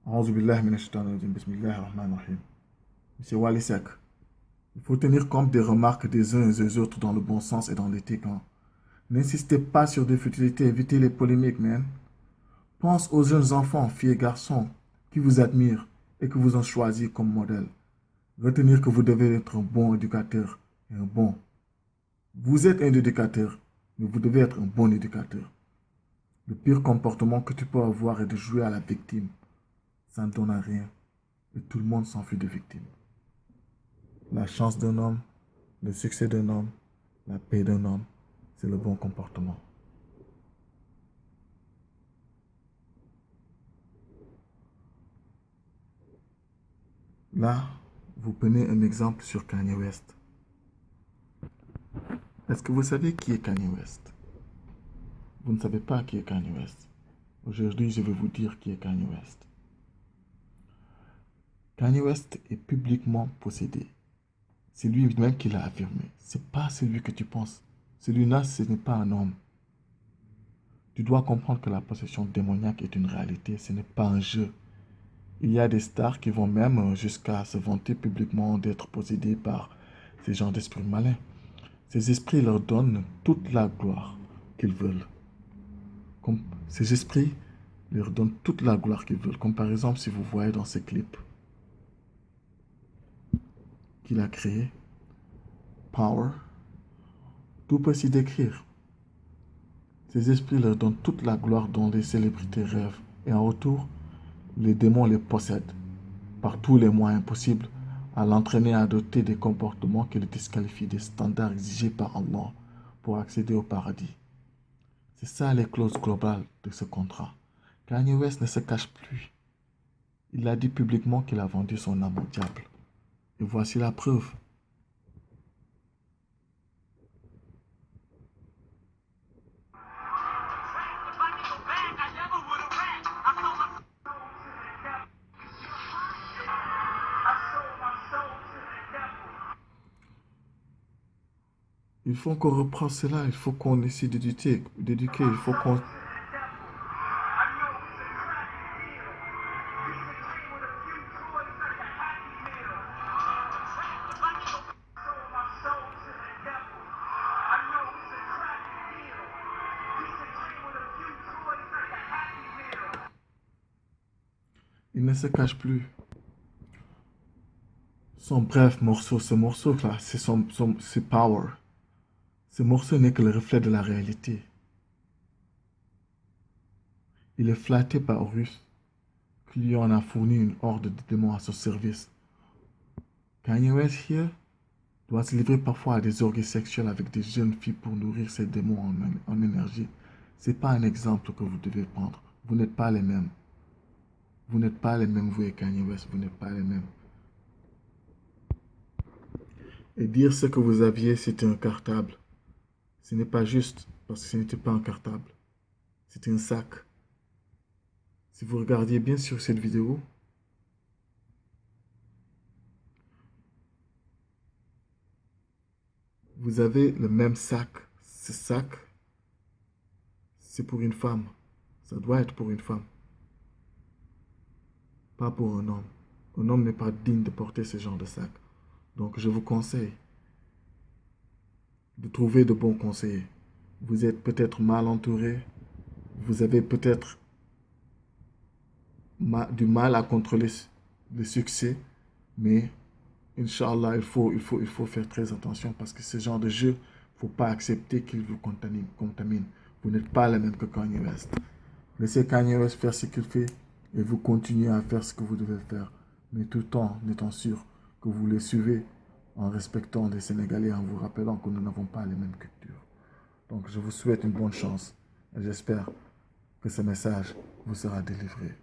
A'udhu billahi minash shaitanir rajim. Bismillahir rahmanir rahim. Monsieur Walisek, il faut tenir compte des remarques des uns et des autres dans le bon sens et dans l'éthique. N'insistez pas sur des futilités, évitez les polémiques, man. Pense aux jeunes enfants, filles et garçons, qui vous admirent et qui vous ont choisi comme modèle. Retenir que vous devez être un bon éducateur et un bon. Vous êtes un éducateur, mais vous devez être un bon éducateur. Le pire comportement que tu peux avoir est de jouer à la victime. Ça ne donne à rien. Et tout le monde s'enfuit de victime. La chance d'un homme, le succès d'un homme, la paix d'un homme, c'est le bon comportement. Là, vous prenez un exemple sur Kanye West. Est-ce que vous savez qui est Kanye West? Vous ne savez pas qui est Kanye West. Aujourd'hui, je vais vous dire qui est Kanye West. Kanye West est publiquement possédé. C'est lui-même qui l'a affirmé. Ce n'est pas celui que tu penses. Celui-là, ce n'est pas un homme. Tu dois comprendre que la possession démoniaque est une réalité, ce n'est pas un jeu. Il y a des stars qui vont même jusqu'à se vanter publiquement d'être possédés par ces gens d'esprits malins. Ces esprits leur donnent toute la gloire qu'ils veulent. Comme ces esprits leur donnent toute la gloire qu'ils veulent. Comme par exemple, si vous voyez dans ces clips qu'il a créé, Power, tout peut s'y décrire. Ces esprits leur donnent toute la gloire dont les célébrités rêvent. Et en retour, les démons les possèdent par tous les moyens possibles à l'entraîner à adopter des comportements qui le disqualifient des standards exigés par Allah pour accéder au paradis. C'est ça les clauses globales de ce contrat. Kanye West ne se cache plus. Il a dit publiquement qu'il a vendu son âme au diable. Et voici la preuve. Il faut qu'on reprenne cela, il faut qu'on essaie d'éduquer, il faut qu'on... Il ne se cache plus. Son bref morceau, ce morceau-là, c'est Power. Ce morceau n'est que le reflet de la réalité. Il est flatté par Horus, qui lui en a fourni une horde de démons à son service. Kanye West here doit se livrer parfois à des orgies sexuelles avec des jeunes filles pour nourrir ces démons en énergie. Ce n'est pas un exemple que vous devez prendre. Vous n'êtes pas les mêmes. Vous n'êtes pas les mêmes, vous et Kanye West, vous n'êtes pas les mêmes. Et dire ce que vous aviez, c'était un cartable. Ce n'est pas juste, parce que ce n'était pas un cartable. C'était un sac. Si vous regardiez bien sur cette vidéo, vous avez le même sac. Ce sac, c'est pour une femme. Ça doit être pour une femme. Pas pour un homme. Un homme n'est pas digne de porter ce genre de sac. Donc je vous conseille de trouver de bons conseillers. Vous êtes peut-être mal entouré. Vous avez peut-être du mal à contrôler le succès. Mais, Inch'Allah, il faut faire très attention parce que ce genre de jeu, il ne faut pas accepter qu'il vous contamine. Vous n'êtes pas le même que Kanye West. Laissez Kanye West faire ce qu'il fait et vous continuez à faire ce que vous devez faire. Mais tout en étant sûr que vous les suivez en respectant les Sénégalais, en vous rappelant que nous n'avons pas les mêmes cultures. Donc je vous souhaite une bonne chance et j'espère que ce message vous sera délivré.